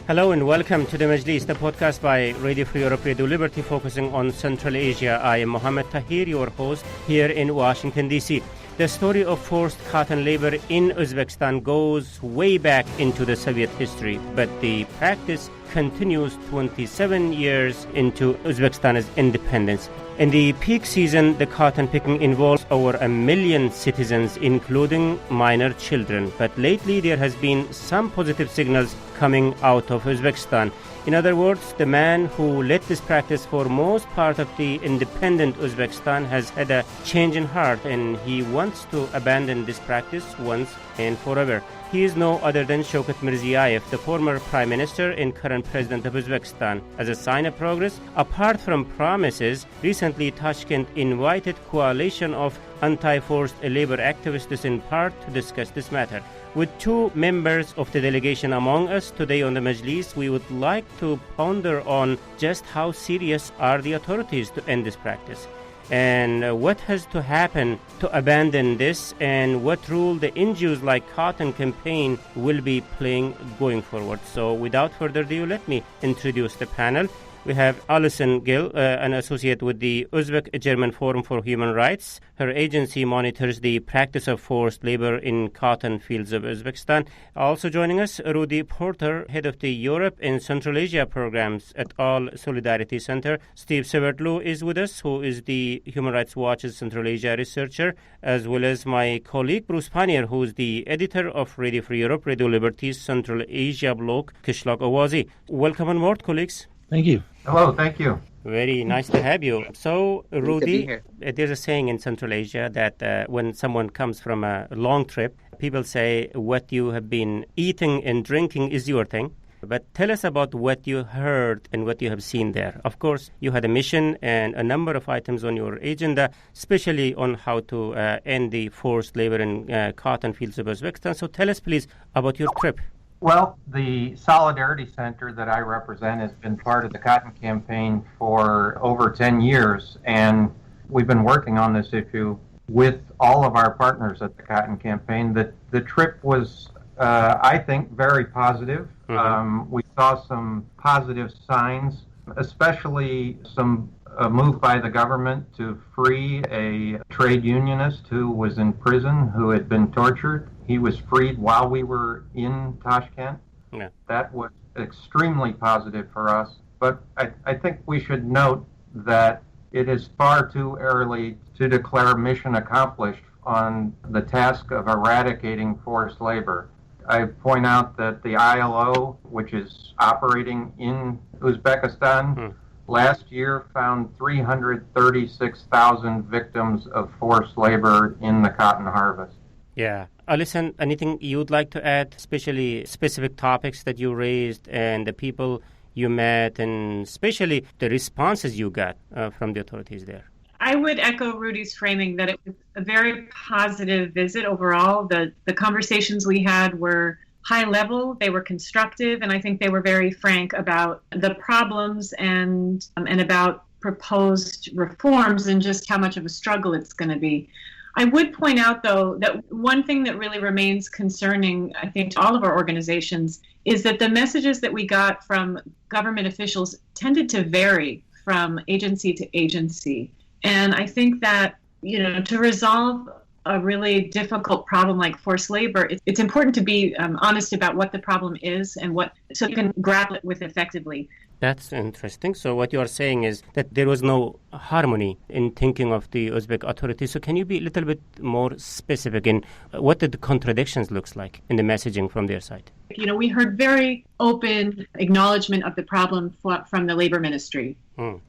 Hello and welcome to the Majlis, the podcast by Radio Free Europe, Radio Liberty, focusing on Central Asia. I am Mohammed Tahir, your host here in Washington, D.C. The story of forced cotton labor in Uzbekistan goes way back into the Soviet history, but the practice continues 27 years into Uzbekistan's independence. In the peak season, the cotton picking involves over 1 million citizens, including minor children. But lately, there has been some positive signals coming out of Uzbekistan. In other words, the man who led this practice for most part of the independent Uzbekistan has had a change in heart, and he wants to abandon this practice once and forever. He is no other than Shavkat Mirziyoev, the former Prime Minister and current President of Uzbekistan. As a sign of progress, apart from promises, recently Tashkent invited coalition of anti-forced labor activists in part to discuss this matter. With two members of the delegation among us today on the Majlis, we would like to ponder on just how serious are the authorities to end this practice, and what has to happen to abandon this, and what role the NGOs like Cotton Campaign will be playing going forward. So without further ado, let me introduce the panel. We have Alison Gill, an associate with the Uzbek-German Forum for Human Rights. Her agency monitors the practice of forced labor in cotton fields of Uzbekistan. Also joining us, Rudy Porter, head of the Europe and Central Asia programs at All Solidarity Center. Steve Severtlu is with us, who is the Human Rights Watch's Central Asia researcher, as well as my colleague Bruce Pannier, who is the editor of Radio Free Europe, Radio Liberty's Central Asia blog, Kishlak Awazi. Welcome on board, colleagues. Thank you. Hello, thank you. Very nice to have you. So, Rudy, there's a saying in Central Asia that when someone comes from a long trip, people say what you have been eating and drinking is your thing. But tell us about what you heard and what you have seen there. Of course, you had a mission and a number of items on your agenda, especially on how to end the forced labor in cotton fields of Uzbekistan. So tell us, please, about your trip. Well, the Solidarity Center that I represent has been part of the Cotton Campaign for over 10 years, and we've been working on this issue with all of our partners at the Cotton Campaign. The trip was, I think, very positive. We saw some positive signs, especially some move by the government to free a trade unionist who was in prison, who had been tortured. He was freed while we were in Tashkent. Yeah. That was extremely positive for us. But I think we should note that it is far too early to declare mission accomplished on the task of eradicating forced labor. I point out that the ILO, which is operating in Uzbekistan, last year found 336,000 victims of forced labor in the cotton harvest. Yeah. Alison, anything you would like to add, especially specific topics that you raised and the people you met, and especially the responses you got from the authorities there? I would echo Rudy's framing that it was a very positive visit overall. The conversations we had were high level, they were constructive, and I think they were very frank about the problems and about proposed reforms and just how much of a struggle it's going to be. I would point out, though, that one thing that really remains concerning, I think, to all of our organizations is that the messages that we got from government officials tended to vary from agency to agency. And I think that, to resolve a really difficult problem like forced labor, it's important to be honest about what the problem is and so you can grapple it with effectively. That's interesting. So what you are saying is that there was no harmony in thinking of the Uzbek authorities. So can you be a little bit more specific in what did the contradictions looks like in the messaging from their side? We heard very open acknowledgement of the problem from the labor ministry. And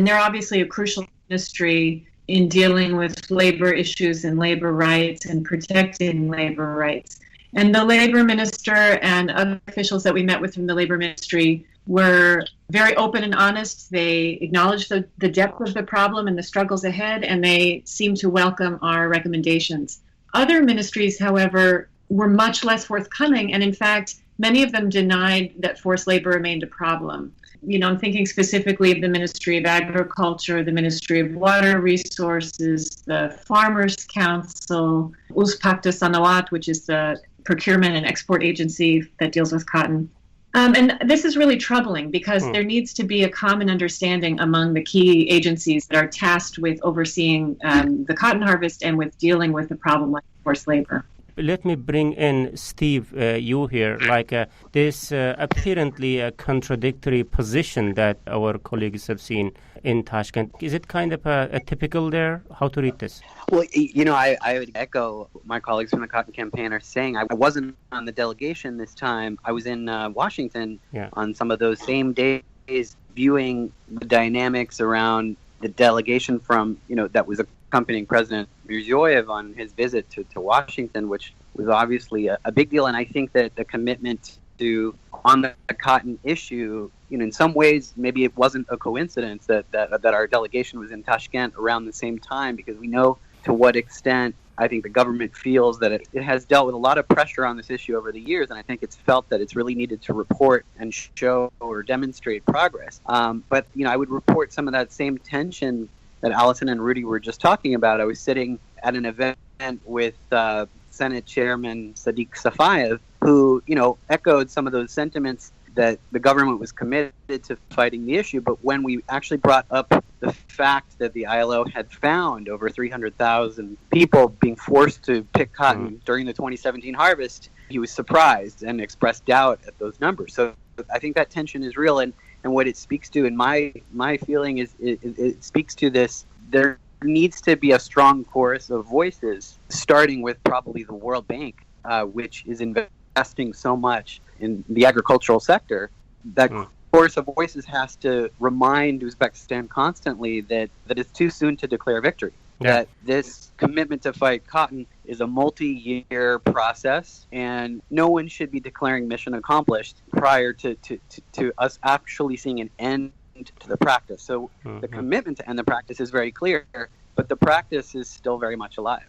they're obviously a crucial ministry in dealing with labor issues and labor rights and protecting labor rights. And the labor minister and other officials that we met with from the labor ministry were very open and honest. They acknowledged the depth of the problem and the struggles ahead, and they seemed to welcome our recommendations. Other ministries, however, were much less forthcoming, and in fact, many of them denied that forced labor remained a problem. I'm thinking specifically of the Ministry of Agriculture, the Ministry of Water Resources, the Farmers Council, Uzbekistan Sanawat, which is the procurement and export agency that deals with cotton. And this is really troubling because there needs to be a common understanding among the key agencies that are tasked with overseeing the cotton harvest and with dealing with the problem like forced labor. Let me bring in Steve, you here, this apparently a contradictory position that our colleagues have seen in Tashkent. Is it kind of a typical there? How to read this? Well, I would echo my colleagues from the Cotton Campaign are saying. I wasn't on the delegation this time. I was in Washington on some of those same days, viewing the dynamics around the delegation from, that was accompanying President Mirziyoev on his visit to Washington, which was obviously a big deal. And I think that the commitment on the cotton issue, in some ways, maybe it wasn't a coincidence that our delegation was in Tashkent around the same time, because we know to what extent I think the government feels that it has dealt with a lot of pressure on this issue over the years, and I think it's felt that it's really needed to report and show or demonstrate progress. But I would report some of that same tension that Allison and Rudy were just talking about. I was sitting at an event with Senate Chairman Sadiq Safayev, who, echoed some of those sentiments that the government was committed to fighting the issue. But when we actually brought up the fact that the ILO had found over 300,000 people being forced to pick cotton during the 2017 harvest, he was surprised and expressed doubt at those numbers. So I think that tension is real. And what it speaks to, in my feeling, is it speaks to this. There needs to be a strong chorus of voices, starting with probably the World Bank, which is investing so much in the agricultural sector. That chorus of voices has to remind Uzbekistan constantly that it's too soon to declare victory. Yeah. That this commitment to fight cotton is a multi-year process, and no one should be declaring mission accomplished prior to us actually seeing an end to the practice. So the commitment to end the practice is very clear, but the practice is still very much alive.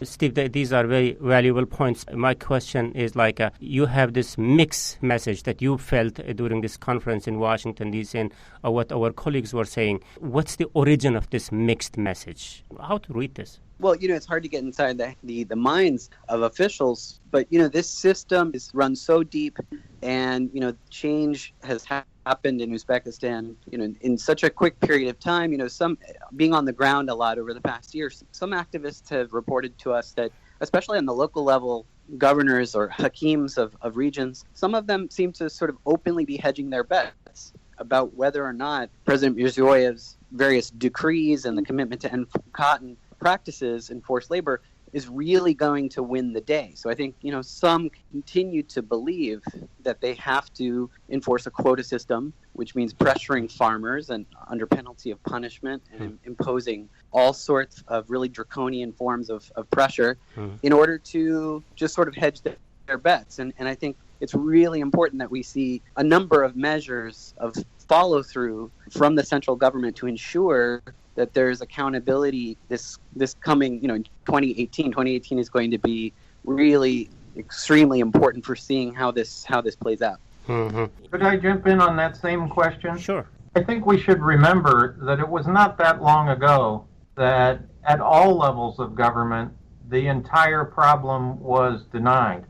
Steve, these are very valuable points. My question is you have this mixed message that you felt during this conference in Washington, D.C., and what our colleagues were saying. What's the origin of this mixed message? How to read this? Well, it's hard to get inside the minds of officials, but, this system is run so deep, and, change has happened in Uzbekistan, in such a quick period of time. Some being on the ground a lot over the past years, some activists have reported to us that, especially on the local level, governors or hakims of regions, some of them seem to sort of openly be hedging their bets about whether or not President Mirziyoyev's various decrees and the commitment to end cotton practices and forced labor is really going to win the day. So I think, some continue to believe that they have to enforce a quota system, which means pressuring farmers and under penalty of punishment and imposing all sorts of really draconian forms of pressure in order to just sort of hedge their bets. And I think it's really important that we see a number of measures of follow-through from the central government to ensure that there's accountability this coming, 2018. 2018 is going to be really extremely important for seeing how this plays out. Could I jump in on that same question? Sure. I think we should remember that it was not that long ago that at all levels of government, the entire problem was denied.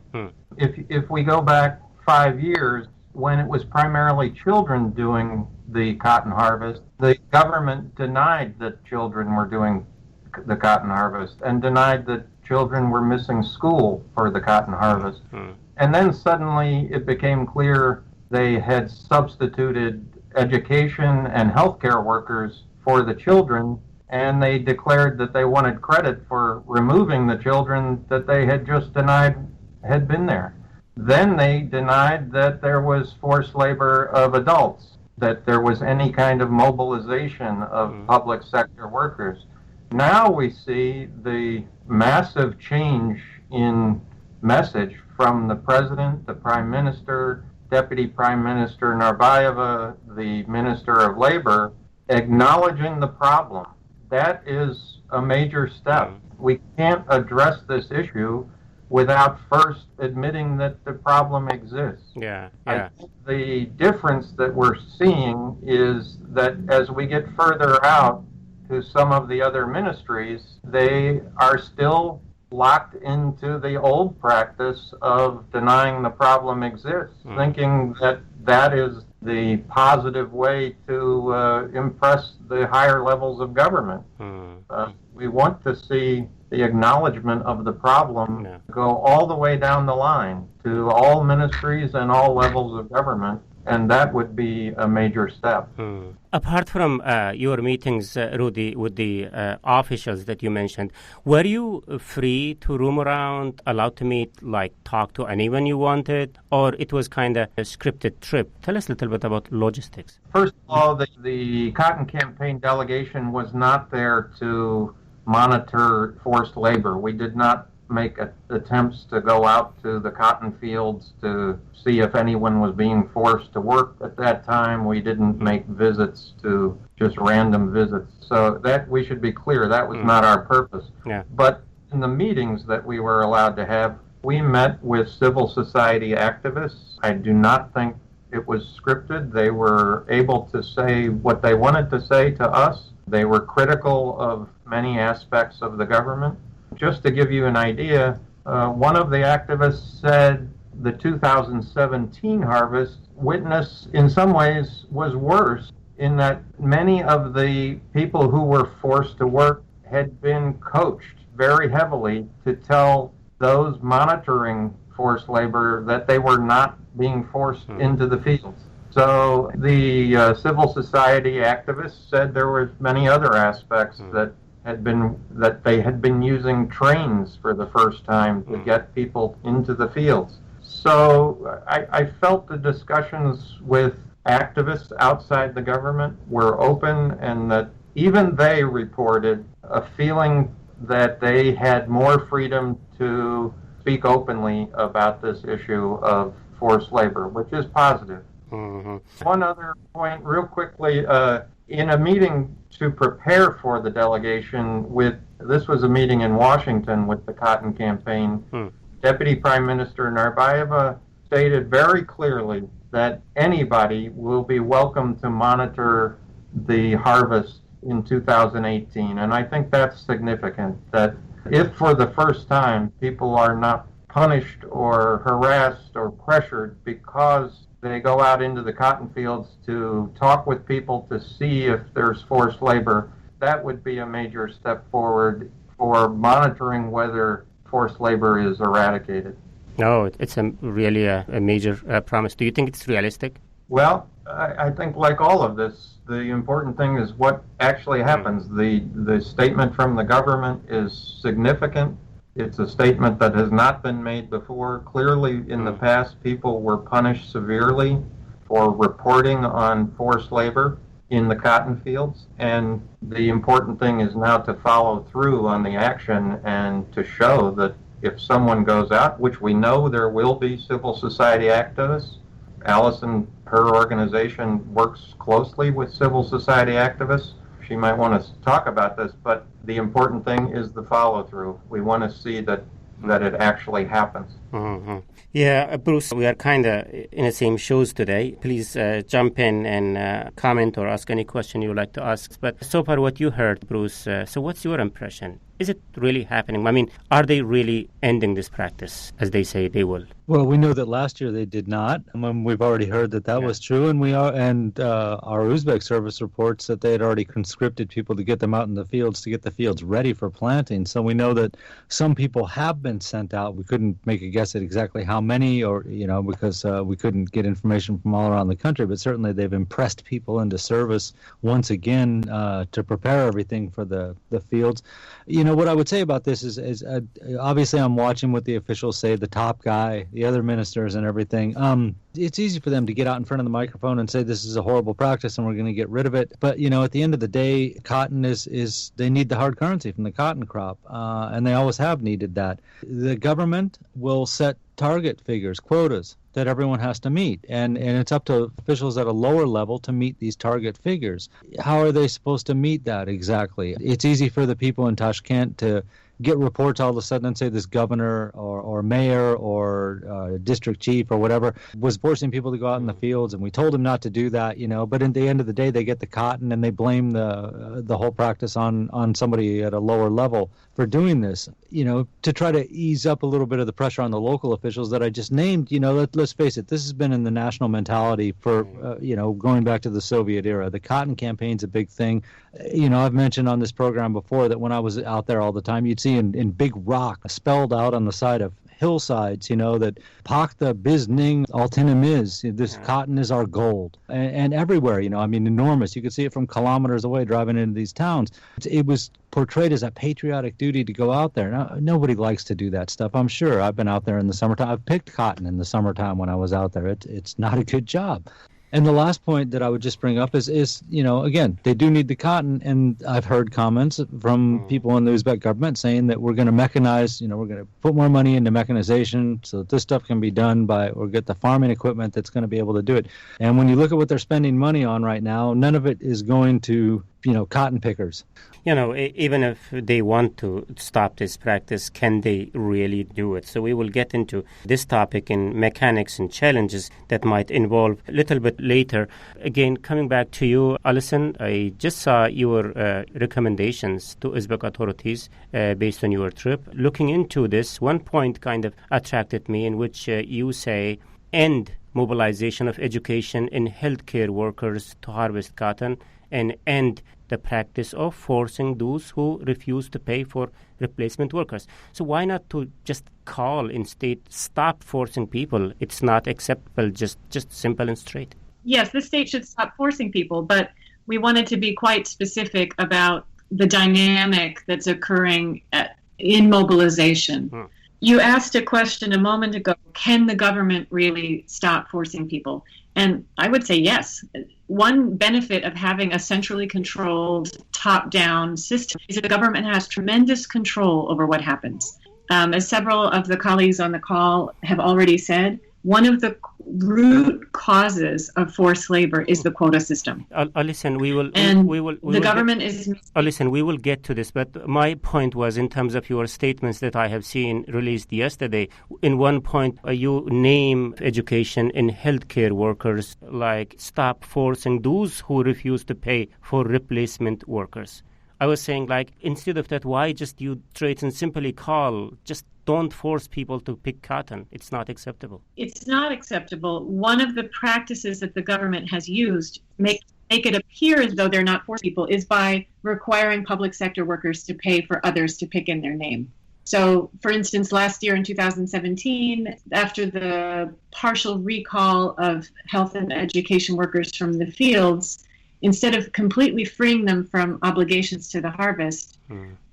If we go back 5 years, when it was primarily children doing the cotton harvest, the government denied that children were doing the cotton harvest and denied that children were missing school for the cotton harvest. And then suddenly it became clear they had substituted education and healthcare workers for the children, and they declared that they wanted credit for removing the children that they had just denied had been there. Then they denied that there was forced labor of adults, that there was any kind of mobilization of public sector workers. Now we see the massive change in message from the president, the prime minister, deputy prime minister Narbayeva, the minister of labor, acknowledging the problem. That is a major step. We can't address this issue without first admitting that the problem exists. Yeah. I think the difference that we're seeing is that as we get further out to some of the other ministries, they are still locked into the old practice of denying the problem exists, thinking that that is the positive way to impress the higher levels of government. We want to see the acknowledgement of the problem go all the way down the line to all ministries and all levels of government, and that would be a major step. Apart from your meetings, Rudy, with the officials that you mentioned, were you free to roam around, allowed to meet, like talk to anyone you wanted, or it was kind of a scripted trip? Tell us a little bit about logistics. First of all, the Cotton Campaign delegation was not there to monitor forced labor. We did not make attempts to go out to the cotton fields to see if anyone was being forced to work at that time. We didn't make visits to just random visits. So that we should be clear, that was not our purpose. But in the meetings that we were allowed to have, we met with civil society activists. I do not think it was scripted. They were able to say what they wanted to say to us. They were critical of many aspects of the government. Just to give you an idea, one of the activists said the 2017 harvest witness in some ways was worse in that many of the people who were forced to work had been coached very heavily to tell those monitoring forced labor that they were not being forced into the fields. So the civil society activists said there were many other aspects that they had been using trains for the first time to get people into the fields. So I felt the discussions with activists outside the government were open, and that even they reported a feeling that they had more freedom to speak openly about this issue of forced labor, which is positive. One other point, real quickly, in a meeting to prepare for the delegation this was a meeting in Washington with the Cotton Campaign, Deputy Prime Minister Narbayeva stated very clearly that anybody will be welcome to monitor the harvest in 2018. And I think that's significant, that if for the first time people are not punished or harassed or pressured because they go out into the cotton fields to talk with people to see if there's forced labor, that would be a major step forward for monitoring whether forced labor is eradicated. No, it's really a major promise. Do you think it's realistic? Well, I think like all of this, the important thing is what actually happens. The statement from the government is significant. It's a statement that has not been made before. Clearly, in the past, people were punished severely for reporting on forced labor in the cotton fields. And the important thing is now to follow through on the action and to show that if someone goes out, which we know there will be civil society activists, Allison, her organization works closely with civil society activists. She might want to talk about this, but the important thing is the follow-through. We want to see that it actually happens. Yeah, Bruce, we are kind of in the same shows today. Please jump in and comment or ask any question you would like to ask. But so far what you heard, Bruce, so what's your impression? Is it really happening? I mean, are they really ending this practice as they say they will? Well, we know that last year they did not. We've already heard that was true, and our Uzbek service reports that they had already conscripted people to get them out in the fields to get the fields ready for planting. So we know that some people have been sent out. We couldn't make a guess at exactly how many, or because we couldn't get information from all around the country. But certainly they've impressed people into service once again to prepare everything for the fields. What I would say about this is obviously I'm watching what the officials say, the top guy, the other ministers and everything. It's easy for them to get out in front of the microphone and say this is a horrible practice and we're going to get rid of it. But, at the end of the day, cotton is they need the hard currency from the cotton crop, and they always have needed that. The government will set target figures, quotas, that everyone has to meet. And it's up to officials at a lower level to meet these target figures. How are they supposed to meet that exactly? It's easy for the people in Tashkent to get reports all of a sudden and say this governor or mayor or district chief or whatever was forcing people to go out in the fields, and we told him not to do that, but at the end of the day they get the cotton and they blame the whole practice on somebody at a lower level for doing this, to try to ease up a little bit of the pressure on the local officials that I just named. Let's face it, this has been in the national mentality for going back to the Soviet era. The cotton campaign's a big thing. I've mentioned on this program before that when I was out there all the time, you'd see in big rock spelled out on the side of hillsides, that Pakta Bizning Altinimiz, this cotton is our gold. And everywhere, enormous. You could see it from kilometers away driving into these towns. It was portrayed as a patriotic duty to go out there. Now, nobody likes to do that stuff, I'm sure. I've been out there in the summertime. I've picked cotton in the summertime when I was out there. It's not a good job. And the last point that I would just bring up is again, they do need the cotton, and I've heard comments from people in the Uzbek government saying that we're going to mechanize, we're going to put more money into mechanization so that this stuff can be done or get the farming equipment that's going to be able to do it. And when you look at what they're spending money on right now, none of it is going to cotton pickers. Even if they want to stop this practice, can they really do it? So we will get into this topic in mechanics and challenges that might involve a little bit later. Again, coming back to you, Alison, I just saw your recommendations to Uzbek authorities based on your trip. Looking into this, one point kind of attracted me in which you say, end mobilization of education in healthcare workers to harvest cotton, and end the practice of forcing those who refuse to pay for replacement workers. So why not to just call instead, stop forcing people? It's not acceptable, just simple and straight. Yes, the state should stop forcing people, but we wanted to be quite specific about the dynamic that's occurring in mobilization. You asked a question a moment ago, can the government really stop forcing people? And I would say yes. One benefit of having a centrally controlled, top-down system is that the government has tremendous control over what happens. As several of the colleagues on the call have already said, one of the root causes of forced labor is the quota system. Listen, we will get to this, but my point was in terms of your statements that I have seen released yesterday. In one point, you name education in healthcare workers, like stop forcing those who refuse to pay for replacement workers. I was saying, like, instead of that, why just you straight and simply call, just don't force people to pick cotton. It's not acceptable. It's not acceptable. One of the practices that the government has used make it appear as though they're not forcing people is by requiring public sector workers to pay for others to pick in their name. So, for instance, last year in 2017, after the partial recall of health and education workers from the fields, instead of completely freeing them from obligations to the harvest,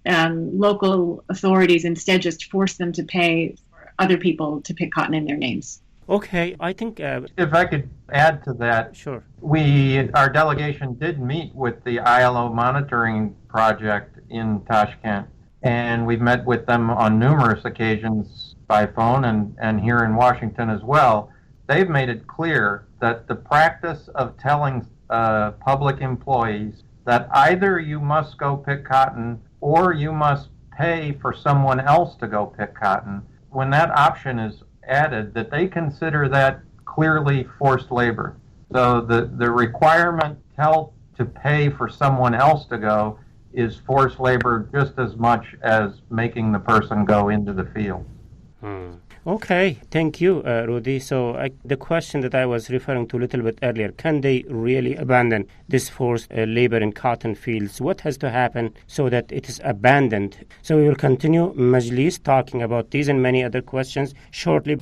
local authorities instead just force them to pay for other people to pick cotton in their names. Okay, I think... if I could add to that. Sure. Our delegation did meet with the ILO monitoring project in Tashkent, and we've met with them on numerous occasions by phone and here in Washington as well. They've made it clear that the practice of telling public employees that either you must go pick cotton or you must pay for someone else to go pick cotton, when that option is added, that they consider that clearly forced labor. So the requirement to pay for someone else to go is forced labor just as much as making the person go into the field. Okay, thank you, Rudy. So the question that I was referring to a little bit earlier, can they really abandon this forced labor in cotton fields? What has to happen so that it is abandoned? So we will continue Majlis talking about these and many other questions shortly.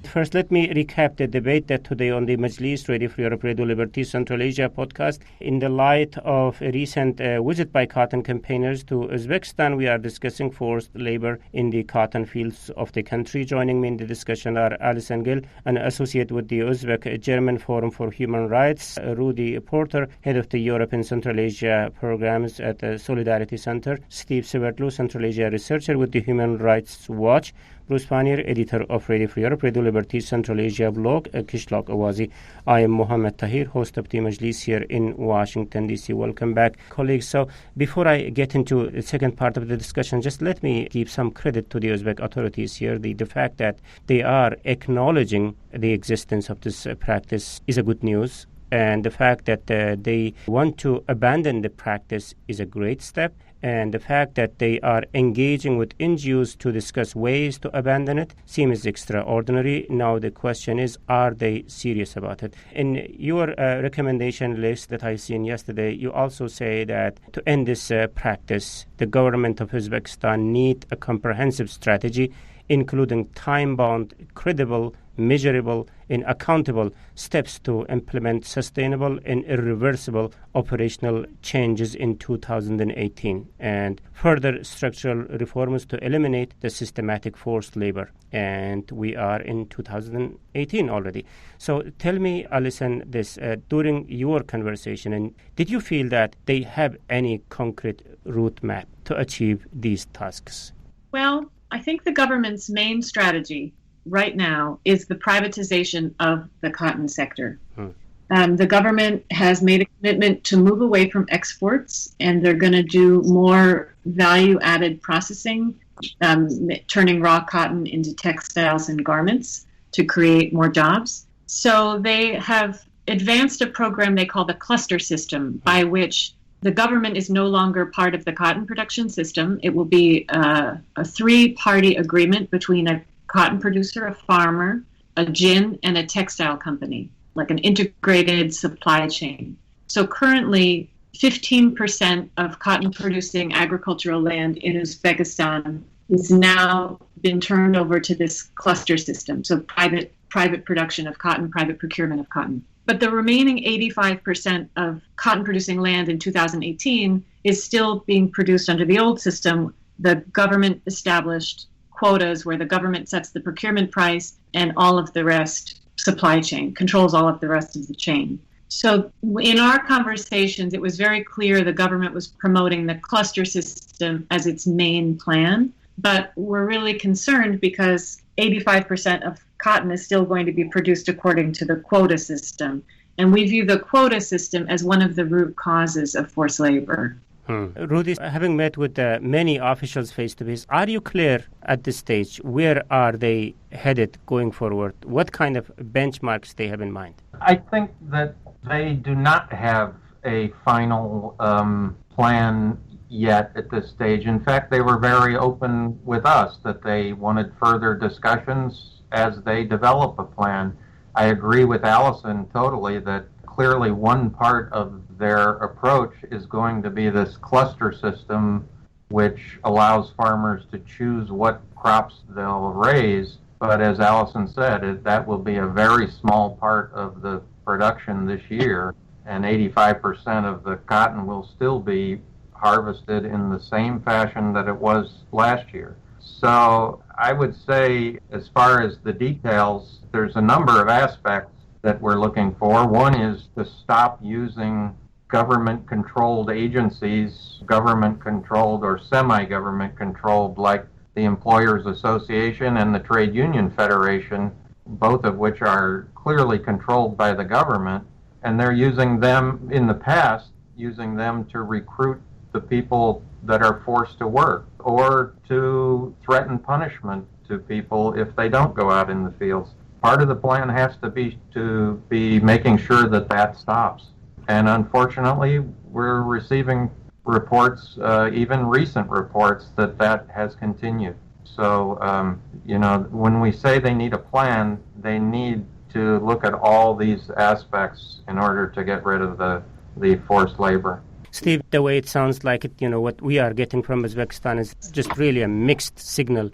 First, let me recap the debate that today on the Majlis, Radio Free Europe, Radio Liberty, Central Asia podcast. In the light of a recent visit by cotton campaigners to Uzbekistan, we are discussing forced labor in the cotton fields of the country. Joining me in the discussion are Alison Gill, an associate with the Uzbek German Forum for Human Rights, Rudy Porter, head of the Europe and Central Asia programs at the Solidarity Center, Steve Severtlu, Central Asia researcher with the Human Rights Watch, Bruce Pannier, editor of Radio Free Europe, Radio Liberty, Central Asia blog, Kishlok Awazi. I am Mohammed Tahir, host of the Majlis here in Washington, D.C. Welcome back, colleagues. So before I get into the second part of the discussion, just let me give some credit to the Uzbek authorities here. The fact that they are acknowledging the existence of this practice is a good news. And the fact that they want to abandon the practice is a great step. And the fact that they are engaging with NGOs to discuss ways to abandon it seems extraordinary. Now the question is, are they serious about it? In your recommendation list that I seen yesterday, you also say that to end this practice, the government of Uzbekistan need a comprehensive strategy, including time-bound, credible, measurable, and accountable steps to implement sustainable and irreversible operational changes in 2018, and further structural reforms to eliminate the systematic forced labor. And we are in 2018 already. So tell me, Alison, this during your conversation, and did you feel that they have any concrete route map to achieve these tasks? Well, I think the government's main strategy right now is the privatization of the cotton sector. The government has made a commitment to move away from exports, and they're going to do more value-added processing, turning raw cotton into textiles and garments to create more jobs. So they have advanced a program they call the cluster system, by which the government is no longer part of the cotton production system. It will be a three-party agreement between a cotton producer, a farmer, a gin, and a textile company, like an integrated supply chain. So currently, 15% of cotton-producing agricultural land in Uzbekistan is now been turned over to this cluster system, so private production of cotton, private procurement of cotton. But the remaining 85% of cotton-producing land in 2018 is still being produced under the old system. The government established quotas where the government sets the procurement price and all of the rest, supply chain, controls all of the rest of the chain. So in our conversations, it was very clear the government was promoting the cluster system as its main plan. But we're really concerned because 85% of cotton is still going to be produced according to the quota system. And we view the quota system as one of the root causes of forced labor. Rudy, having met with many officials face-to-face, are you clear at this stage where are they headed going forward? What kind of benchmarks they have in mind? I think that they do not have a final plan yet at this stage. In fact, they were very open with us that they wanted further discussions as they develop a plan. I agree with Alison totally that clearly one part of their approach is going to be this cluster system, which allows farmers to choose what crops they'll raise. But as Alison said, that will be a very small part of the production this year, and 85% of the cotton will still be harvested in the same fashion that it was last year. So I would say, as far as the details, there's a number of aspects that we're looking for. One is to stop using government-controlled agencies, government-controlled or semi-government-controlled, like the Employers Association and the Trade Union Federation, both of which are clearly controlled by the government. And they're using them, in the past, using them to recruit the people that are forced to work, or to threaten punishment to people if they don't go out in the fields. Part of the plan has to be making sure that that stops. And unfortunately, we're receiving reports, even recent reports, that has continued. So, when we say they need a plan, they need to look at all these aspects in order to get rid of the forced labor. Steve, the way it sounds like it, what we are getting from Uzbekistan is just really a mixed signal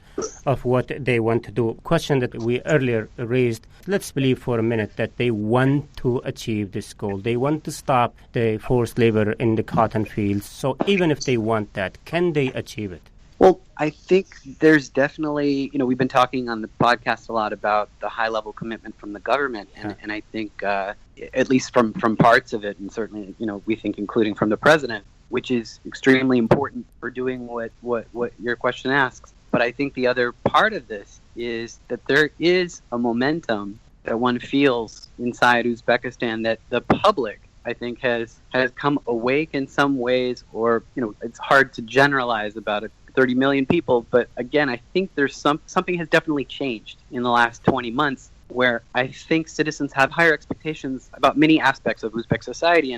of what they want to do. Question that we earlier raised, let's believe for a minute that they want to achieve this goal. They want to stop the forced labor in the cotton fields. So even if they want that, can they achieve it? Well, I think there's definitely, we've been talking on the podcast a lot about the high-level commitment from the government, and I think, at least from parts of it, and certainly, we think including from the president, which is extremely important for doing what your question asks. But I think the other part of this is that there is a momentum that one feels inside Uzbekistan that the public, I think, has come awake in some ways, or, it's hard to generalize about 30 million people. But again, I think there's something has definitely changed in the last 20 months where I think citizens have higher expectations about many aspects of Uzbek society.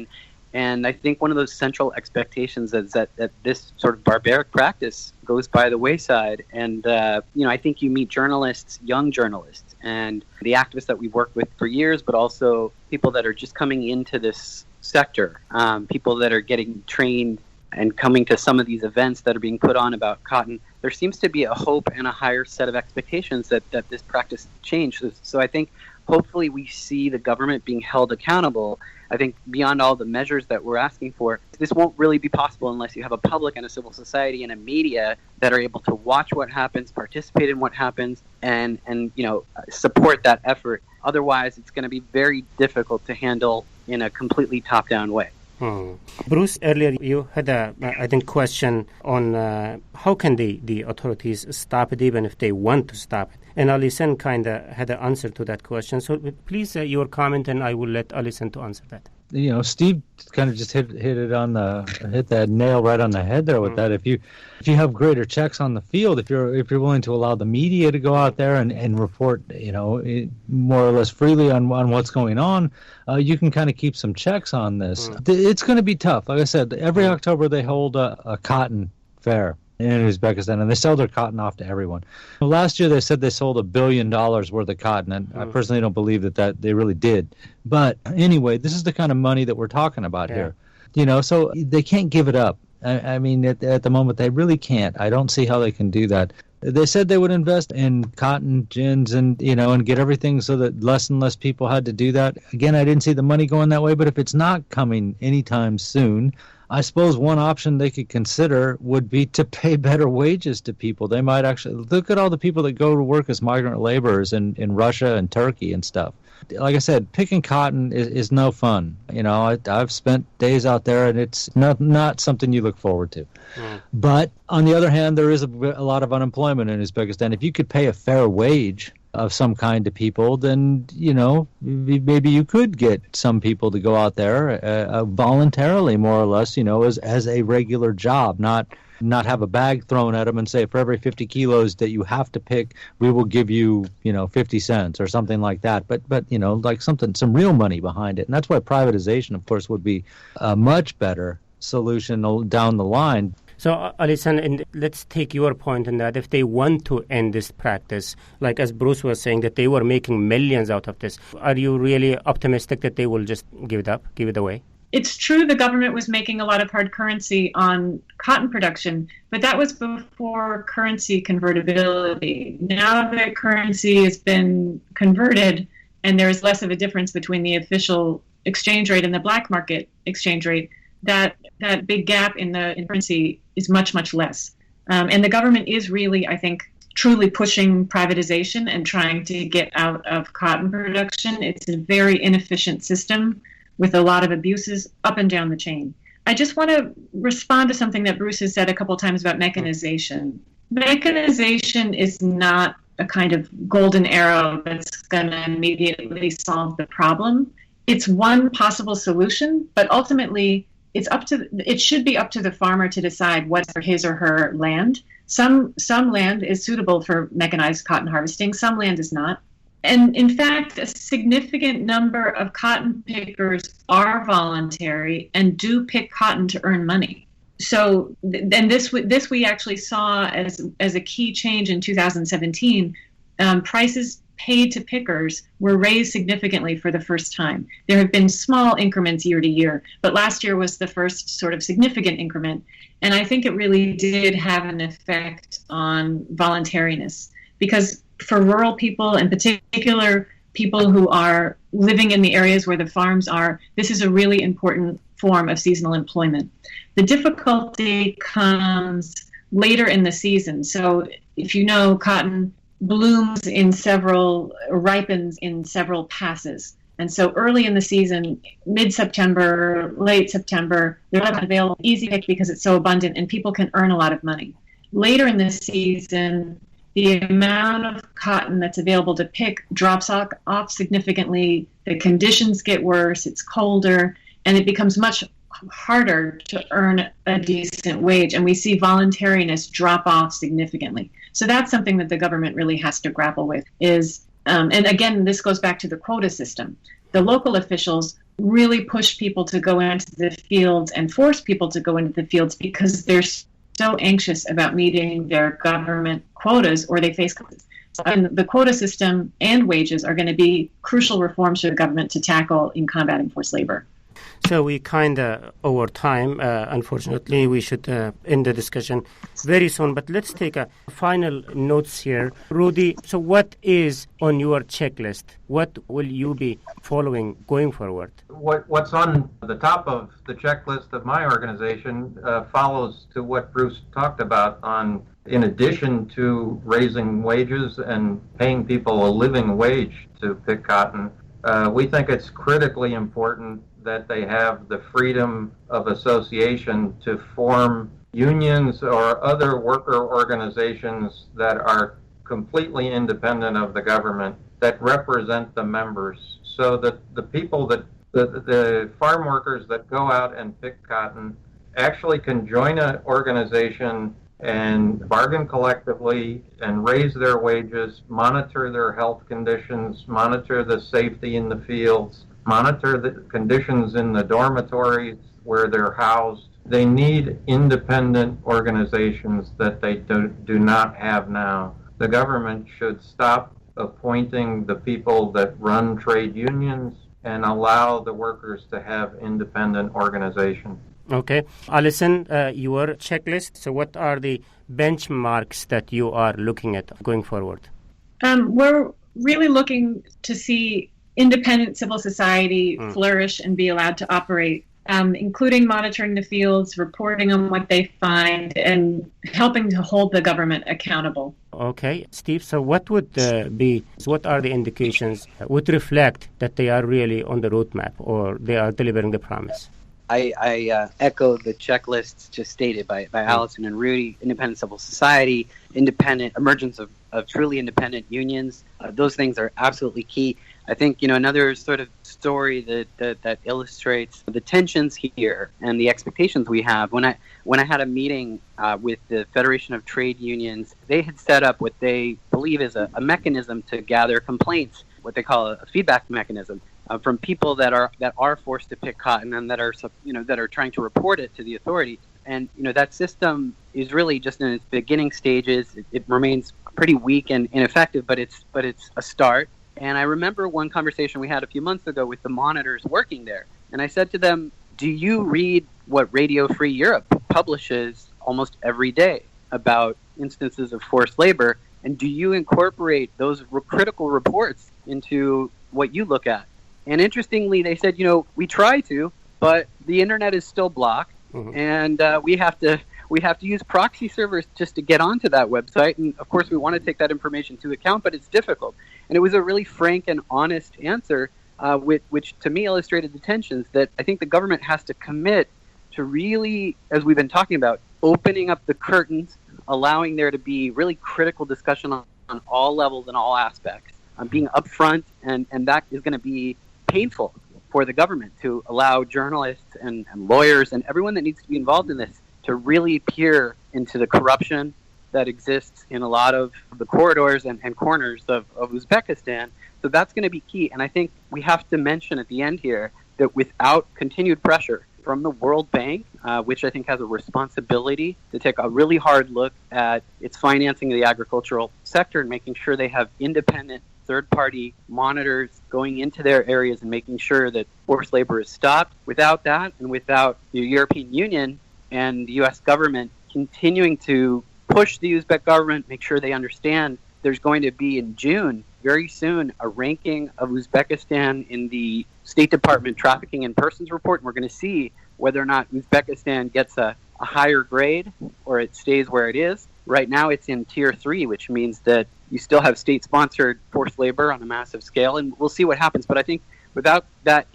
And I think one of those central expectations is that this sort of barbaric practice goes by the wayside. And, I think you meet journalists, young journalists, and the activists that we've worked with for years, but also people that are just coming into this sector, people that are getting trained and coming to some of these events that are being put on about cotton. There seems to be a hope and a higher set of expectations that this practice changes. So I think hopefully we see the government being held accountable. I think beyond all the measures that we're asking for, this won't really be possible unless you have a public and a civil society and a media that are able to watch what happens, participate in what happens, and support that effort. Otherwise, it's going to be very difficult to handle in a completely top-down way. Bruce, earlier you had a question on how can the authorities stop it even if they want to stop it. And Alison kind of had an answer to that question. So please, your comment, and I will let Alison to answer that. Steve kind of just hit that nail right on the head there with that. If you have greater checks on the field, if you're willing to allow the media to go out there and report, more or less freely on what's going on, you can kind of keep some checks on this. It's going to be tough. Like I said, every October they hold a cotton fair in Uzbekistan, and they sell their cotton off to everyone. Last year they said they sold $1 billion worth of cotton, and I personally don't believe that they really did. But anyway, this is the kind of money that we're talking about here. So they can't give it up. I mean, at the moment, they really can't. I don't see how they can do that. They said they would invest in cotton gins and get everything so that less and less people had to do that. Again, I didn't see the money going that way, but if it's not coming anytime soon, I suppose one option they could consider would be to pay better wages to people. They might actually look at all the people that go to work as migrant laborers in Russia and Turkey and stuff. Like I said, picking cotton is no fun. I've spent days out there, and it's not something you look forward to. But on the other hand, there is a lot of unemployment in Uzbekistan. If you could pay a fair wage of some kind to people, then maybe you could get some people to go out there voluntarily, more or less, as a regular job, not have a bag thrown at them and say, for every 50 kilos that you have to pick, we will give you 50 cents or something like that. But like some real money behind it. And that's why privatization, of course, would be a much better solution down the line. So, Alison, and let's take your point in that if they want to end this practice, like as Bruce was saying, that they were making millions out of this, are you really optimistic that they will just give it up, give it away? It's true the government was making a lot of hard currency on cotton production, but that was before currency convertibility. Now that currency has been converted and there is less of a difference between the official exchange rate and the black market exchange rate, that big gap in currency is much, much less. And the government is really, I think, truly pushing privatization and trying to get out of cotton production. It's a very inefficient system with a lot of abuses up and down the chain. I just want to respond to something that Bruce has said a couple of times about mechanization. Mechanization is not a kind of golden arrow that's going to immediately solve the problem. It's one possible solution, but ultimately it should be up to the farmer to decide what's for his or her land. Some land is suitable for mechanized cotton harvesting, some land is not. And in fact, a significant number of cotton pickers are voluntary and do pick cotton to earn money. So, and this we actually saw as a key change in 2017. Prices paid to pickers were raised significantly for the first time. There have been small increments year to year, but last year was the first sort of significant increment. And I think it really did have an effect on voluntariness, because for rural people, in particular people who are living in the areas where the farms are, this is a really important form of seasonal employment. The difficulty comes later in the season. So if you know, cotton ripens in several passes. And so early in the season, mid-September, late September, they're not available easy pick because it's so abundant and people can earn a lot of money. later in the season, the amount of cotton that's available to pick drops off significantly. The conditions get worse, it's colder, and it becomes much harder to earn a decent wage. And we see voluntariness drop off significantly. So that's something that the government really has to grapple with is, and again, this goes back to the quota system. The local officials really push people to go into the fields and force people to go into the fields because they're so anxious about meeting their government quotas or they face quotas. And the quota system and wages are going to be crucial reforms for the government to tackle in combating forced labor. So we kind of over time, unfortunately, we should end the discussion very soon. But let's take a final notes here. Rudy, so what is on your checklist? What will you be following going forward? What's on the top of the checklist of my organization follows to what Bruce talked about in addition to raising wages and paying people a living wage to pick cotton. We think it's critically important that they have the freedom of association to form unions or other worker organizations that are completely independent of the government, that represent the members, so that the people that the farm workers that go out and pick cotton actually can join an organization and bargain collectively and raise their wages, monitor their health conditions, monitor the safety in the fields, monitor the conditions in the dormitories where they're housed. They need independent organizations that they do not have now. The government should stop appointing the people that run trade unions and allow the workers to have independent organization. Okay. Alison, your checklist. So what are the benchmarks that you are looking at going forward? We're really looking to see independent civil society flourish and be allowed to operate, including monitoring the fields, reporting on what they find, and helping to hold the government accountable. Okay. Steve, so what what are the indications that would reflect that they are really on the roadmap or they are delivering the promise? I echo the checklists just stated by Alison and Rudy: independent civil society, emergence of truly independent unions. Those things are absolutely key. I think, another sort of story that illustrates the tensions here and the expectations we have. When I had a meeting with the Federation of Trade Unions, they had set up what they believe is a mechanism to gather complaints, what they call a feedback mechanism, from people that are forced to pick cotton and that are trying to report it to the authorities. And that system is really just in its beginning stages. It remains pretty weak and ineffective, but it's a start. And I remember one conversation we had a few months ago with the monitors working there. And I said to them, do you read what Radio Free Europe publishes almost every day about instances of forced labor? And do you incorporate those critical reports into what you look at? And interestingly, they said, we try to, but the internet is still blocked. And we have to use proxy servers just to get onto that website. And of course, we want to take that information into account, but it's difficult. And it was a really frank and honest answer, which to me illustrated the tensions that I think the government has to commit to really, as we've been talking about, opening up the curtains, allowing there to be really critical discussion on all levels and all aspects, being upfront. And that is going to be painful for the government to allow journalists and lawyers and everyone that needs to be involved in this to really peer into the corruption that exists in a lot of the corridors and corners of Uzbekistan. So that's going to be key. And I think we have to mention at the end here that without continued pressure from the World Bank, which I think has a responsibility to take a really hard look at its financing of the agricultural sector and making sure they have independent third-party monitors going into their areas and making sure that forced labor is stopped. Without that, and without the European Union and the U.S. government continuing to push the Uzbek government, make sure they understand there's going to be in June, very soon, a ranking of Uzbekistan in the State Department Trafficking in Persons report. And we're going to see whether or not Uzbekistan gets a higher grade or it stays where it is. Right now it's in Tier 3, which means that you still have state-sponsored forced labor on a massive scale, and we'll see what happens. But I think without that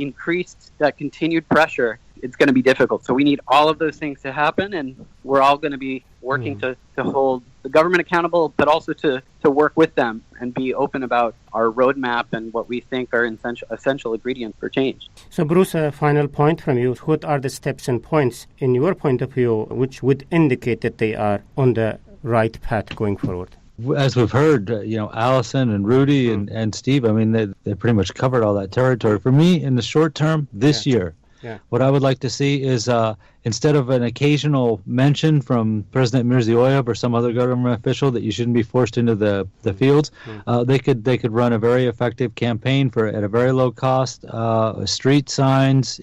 continued pressure, it's going to be difficult. So we need all of those things to happen, and we're all going to be working to hold the government accountable, but also to work with them and be open about our roadmap and what we think are essential ingredients for change. So Bruce, a final point from you. What are the steps and points, in your point of view, which would indicate that they are on the right path going forward? As we've heard, Allison and Rudy and Steve, I mean, they pretty much covered all that territory. For me, in the short term, this year, what I would like to see is instead of an occasional mention from President Mirziyoev or some other government official that you shouldn't be forced into the fields, they could run a very effective campaign at a very low cost, street signs,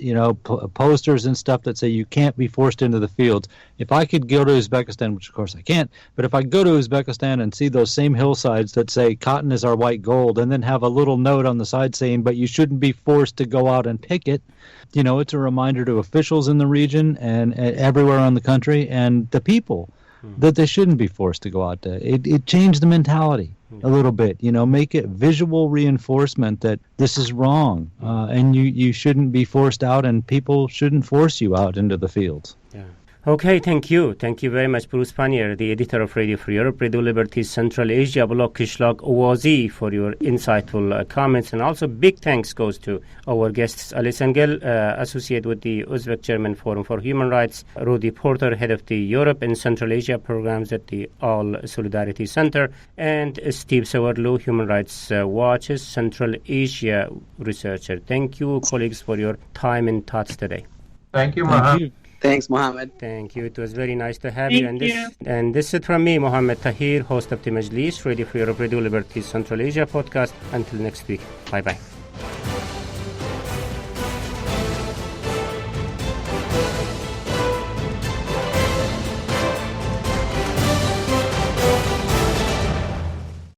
posters and stuff that say you can't be forced into the fields. If I could go to Uzbekistan, which of course I can't, but if I go to Uzbekistan and see those same hillsides that say cotton is our white gold, and then have a little note on the side saying, but you shouldn't be forced to go out and pick it, it's a reminder to officials in the region and everywhere around the country and the people that they shouldn't be forced to go out there. It changed the mentality a little bit, make it visual reinforcement that this is wrong and you shouldn't be forced out and people shouldn't force you out into the fields. Yeah. Okay, thank you. Thank you very much, Bruce Pannier, the editor of Radio Free Europe, Radio Liberty's Central Asia blog, Kishlag Owazi, for your insightful comments. And also big thanks goes to our guests, Alice Engel, associate with the Uzbek German Forum for Human Rights, Rudy Porter, head of the Europe and Central Asia programs at the All Solidarity Center, and Steve Sawarlu, Human Rights Watch's Central Asia researcher. Thank you, colleagues, for your time and thoughts today. Thank you, Mohammed. Thanks, Mohammed. Thank you. It was very nice to have you. And this is from me, Mohammed Tahir, host of the Majlis, Radio Free Europe, Radio Liberty Central Asia podcast. Until next week. Bye-bye.